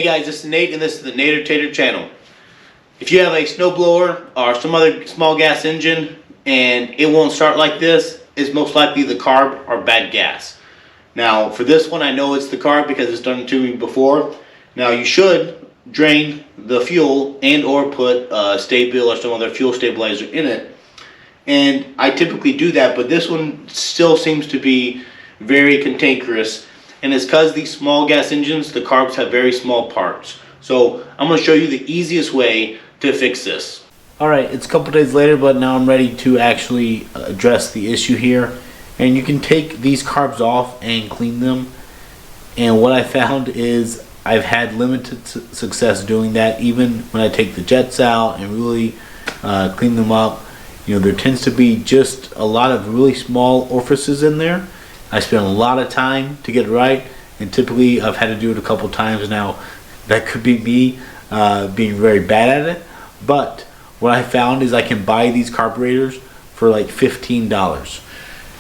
Hey guys, this is Nate and this is the Nader Tater channel. If you have a snowblower or some other small gas engine and it won't start like this, it's most likely the carb or bad gas. Now for this one I know it's the carb because it's done it to me before. Now you should drain the fuel and or put Stabil or some other fuel stabilizer in it. And I typically do that, but this one still seems to be very cantankerous. And it's because these small gas engines, the carbs have very small parts. So I'm going to show you the easiest way to fix this. Alright, it's a couple days later, but now I'm ready to actually address the issue here. And you can take these carbs off and clean them. And what I found is I've had limited success doing that, even when I take the jets out and really clean them up. You know, there tends to be just a lot of really small orifices in there. I spend a lot of time to get it right, and typically I've had to do it a couple times now. That could be me being very bad at it, but what I found is I can buy these carburetors for like $15.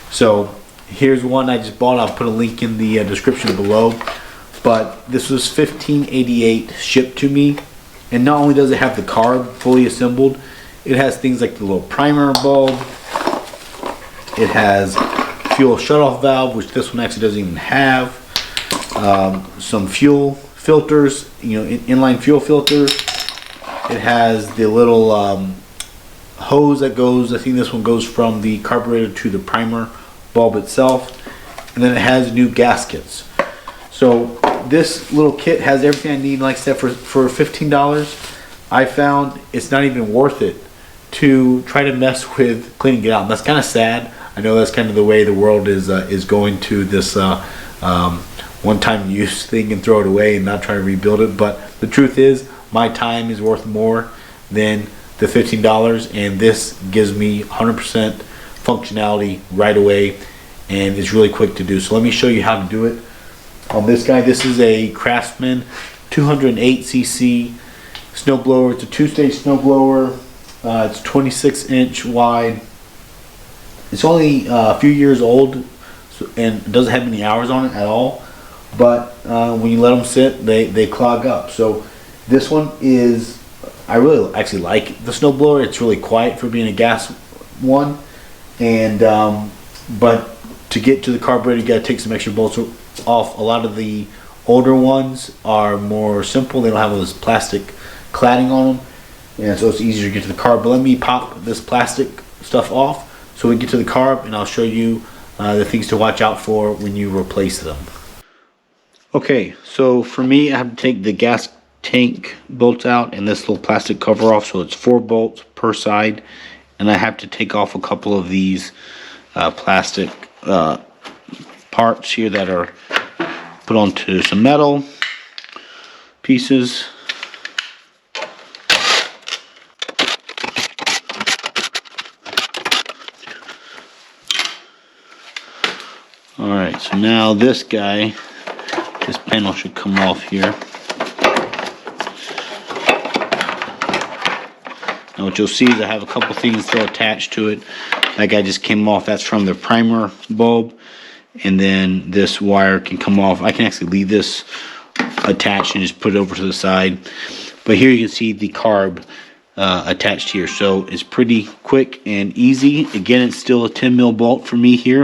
So here's one I just bought. I'll put a link in the description below. But this was $15.88 shipped to me, and not only does it have the carb fully assembled, it has things like the little primer bulb. It has fuel shutoff valve, which this one actually doesn't even have. Some fuel filters, you know, inline fuel filters. It has the little hose that goes, I think this one goes from the carburetor to the primer bulb itself. And then it has new gaskets. So this little kit has everything I need, like I said, for $15. I found it's not even worth it to try to mess with cleaning it out. And that's kind of sad. I know that's kind of the way the world is going to this one-time use thing and throw it away and not try to rebuild it. But the truth is, my time is worth more than the $15, and this gives me 100% functionality right away, and it's really quick to do. So let me show you how to do it. On this guy, this is a Craftsman 208cc snowblower. It's a two-stage snowblower. It's 26-inch wide. It's only a few years old, and doesn't have any hours on it at all. But when you let them sit, they clog up. So this one is, I really actually like the snowblower. It's really quiet for being a gas one. And but to get to the carburetor, you got to take some extra bolts off. A lot of the older ones are more simple. They don't have all this plastic cladding on them, and so it's easier to get to the carb. But let me pop this plastic stuff off so we can get to the carb, and I'll show you the things to watch out for when you replace them. Okay, so for me, I have to take the gas tank bolts out and this little plastic cover off, so it's 4 bolts per side, and I have to take off a couple of these plastic parts here that are put onto some metal pieces. Alright, so now this guy, this panel should come off here. Now what you'll see is I have a couple things still attached to it. That guy just came off. That's from the primer bulb. And then this wire can come off. I can actually leave this attached and just put it over to the side. But here you can see the carb attached here. So it's pretty quick and easy. Again, it's still a 10 mil bolt for me here.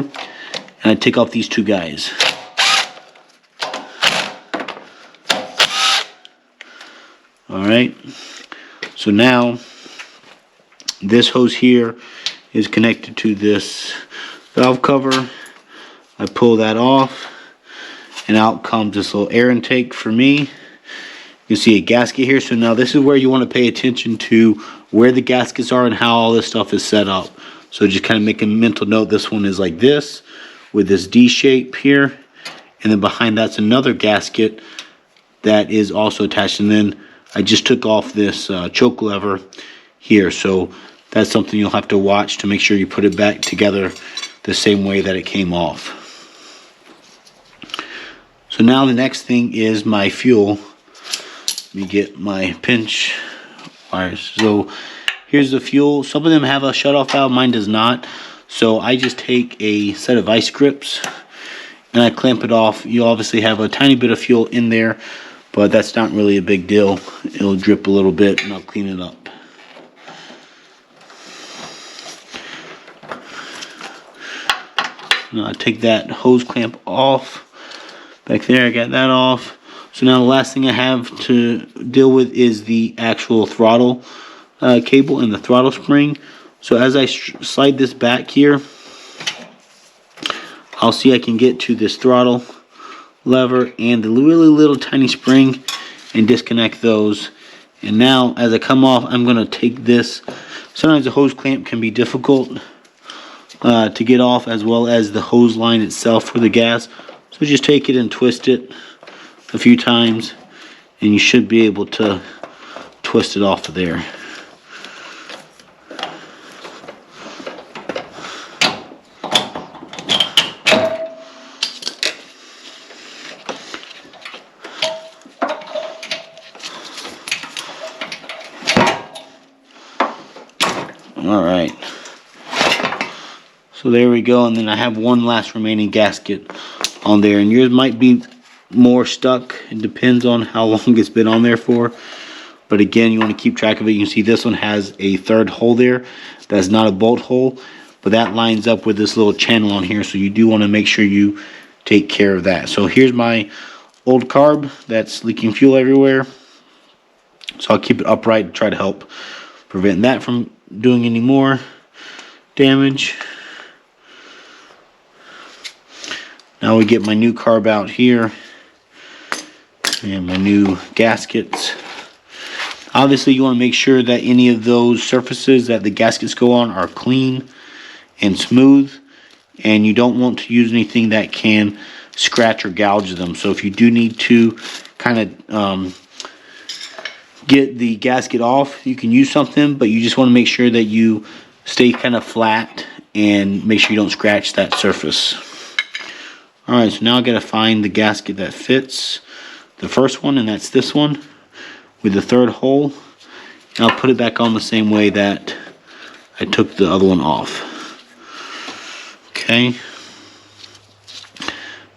And I take off these two guys. Alright, so now this hose here is connected to this valve cover. I pull that off, and out comes this little air intake for me. You can see a gasket here. So now this is where you want to pay attention to where the gaskets are and how all this stuff is set up. So just kind of make a mental note. This one is like this, with this D shape here, and then behind that's another gasket that is also attached. And then I just took off this choke lever here, so that's something you'll have to watch to make sure you put it back together the same way that it came off. So now the next thing is my fuel. Let me get my pinch wires. So here's the fuel. Some of them have a shutoff valve, mine does not. So I just take a set of vice grips and I clamp it off. You obviously have a tiny bit of fuel in there, but that's not really a big deal. It'll drip a little bit and I'll clean it up. Now I take that hose clamp off. Back there, I got that off. So now the last thing I have to deal with is the actual throttle cable and the throttle spring. So as I slide this back here, I'll see I can get to this throttle lever and the really little tiny spring and disconnect those. And now as I come off, I'm going to take this. Sometimes the hose clamp can be difficult to get off, as well as the hose line itself for the gas. So just take it and twist it a few times and you should be able to twist it off of there. Alright, so there we go, and then I have one last remaining gasket on there, and yours might be more stuck. It depends on how long it's been on there for, but again, you want to keep track of it. You can see this one has a third hole there. That's not a bolt hole, but that lines up with this little channel on here, so you do want to make sure you take care of that. So here's my old carb that's leaking fuel everywhere, so I'll keep it upright to try to help prevent that from doing any more damage. Now we get my new carb out here and my new gaskets. Obviously you want to make sure that any of those surfaces that the gaskets go on are clean and smooth, and you don't want to use anything that can scratch or gouge them. So if you do need to kind of get the gasket off, you can use something, but you just want to make sure that you stay kind of flat and make sure you don't scratch that surface. Alright, so now I gotta find the gasket that fits the first one, and that's this one with the third hole, and I'll put it back on the same way that I took the other one off. Okay,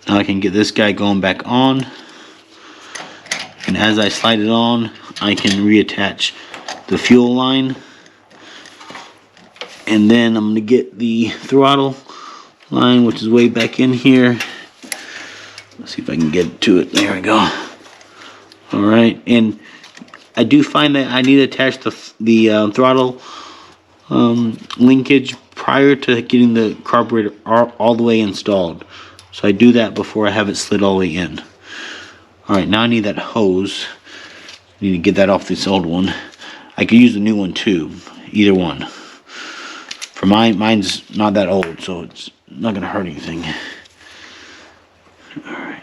now I can get this guy going back on, and as I slide it on, I can reattach the fuel line, and then I'm going to get the throttle line, which is way back in here. Let's see if I can get to it. There we go. Alright, and I do find that I need to attach the throttle linkage prior to getting the carburetor all the way installed. So I do that before I have it slid all the way in. Alright, now I need that hose. I need to get that off this old one. I could use the new one too, either one. For mine's not that old, so it's not gonna hurt anything. Alright.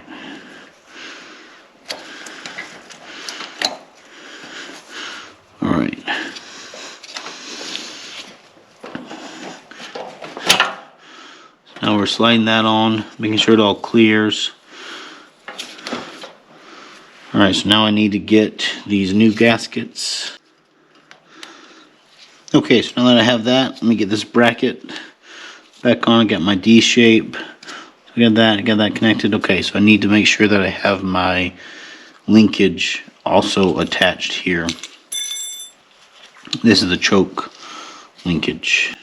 Alright. So now we're sliding that on, making sure it all clears. Alright, so now I need to get these new gaskets. Okay, so now that I have that, let me get this bracket back on. I got my D shape. I got that connected. Okay, so I need to make sure that I have my linkage also attached here. This is the choke linkage.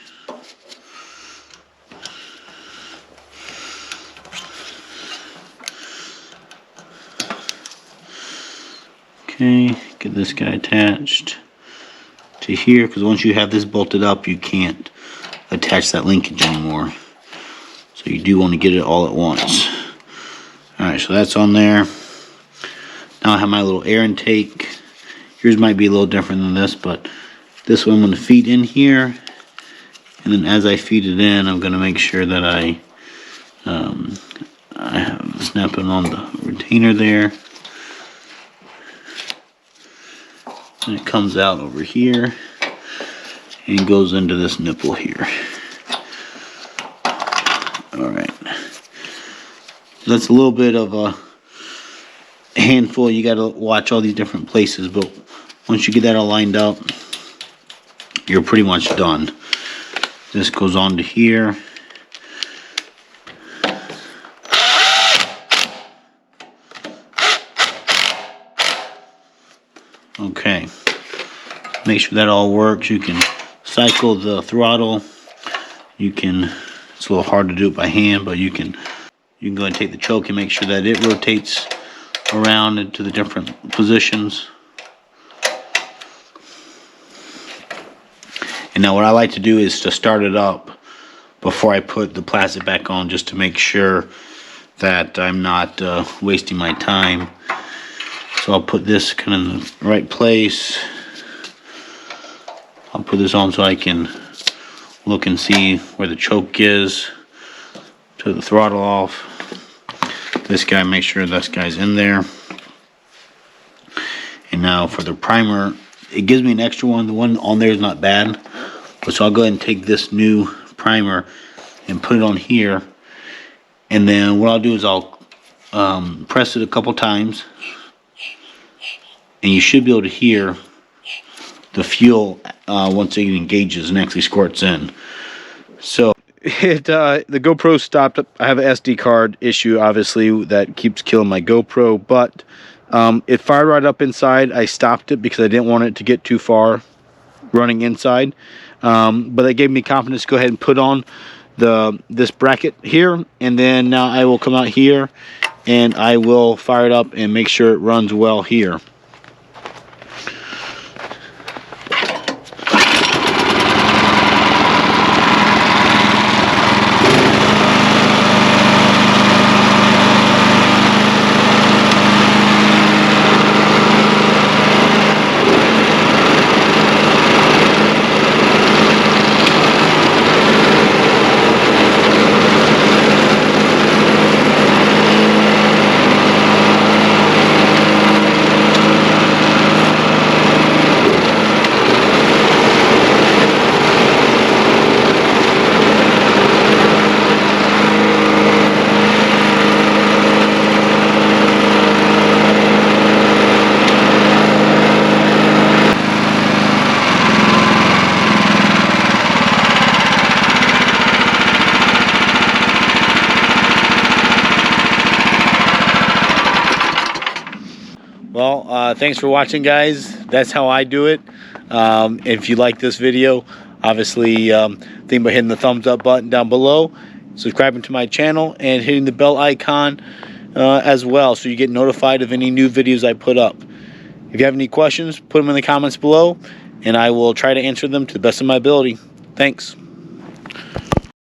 Okay, get this guy attached to here, because once you have this bolted up, you can't attach that linkage anymore. So you do want to get it all at once. Alright, so that's on there. Now I have my little air intake. Yours might be a little different than this, but this one I'm going to feed in here. And then as I feed it in, I'm going to make sure that I have the snapping on the retainer there. And it comes out over here and goes into this nipple here. Alright. That's a little bit of a handful. You got to watch all these different places, but once you get that all lined up, you're pretty much done. This goes on to here. make sure that all works. You can cycle the throttle. You can, it's a little hard to do it by hand, but you can go ahead and take the choke and make sure that it rotates around into the different positions. And now what I like to do is to start it up before I put the plastic back on, just to make sure that I'm not wasting my time. So I'll put this kind of in the right place. I'll put this on so I can look and see where the choke is. Turn the throttle off. This guy, make sure this guy's in there. And now for the primer, it gives me an extra one. The one on there is not bad. So I'll go ahead and take this new primer and put it on here. And then what I'll do is I'll press it a couple times. And you should be able to hear the fuel once it engages and actually squirts in. So the GoPro stopped. I have an SD card issue, obviously, that keeps killing my GoPro, but it fired right up inside. I stopped it because I didn't want it to get too far running inside, but that gave me confidence to go ahead and put on this bracket here, and then now I will come out here and I will fire it up and make sure it runs well here. Well, thanks for watching, guys. That's how I do it. If you like this video, obviously think about hitting the thumbs up button down below, subscribing to my channel, and hitting the bell icon as well, so you get notified of any new videos I put up. If you have any questions, put them in the comments below, and I will try to answer them to the best of my ability. Thanks.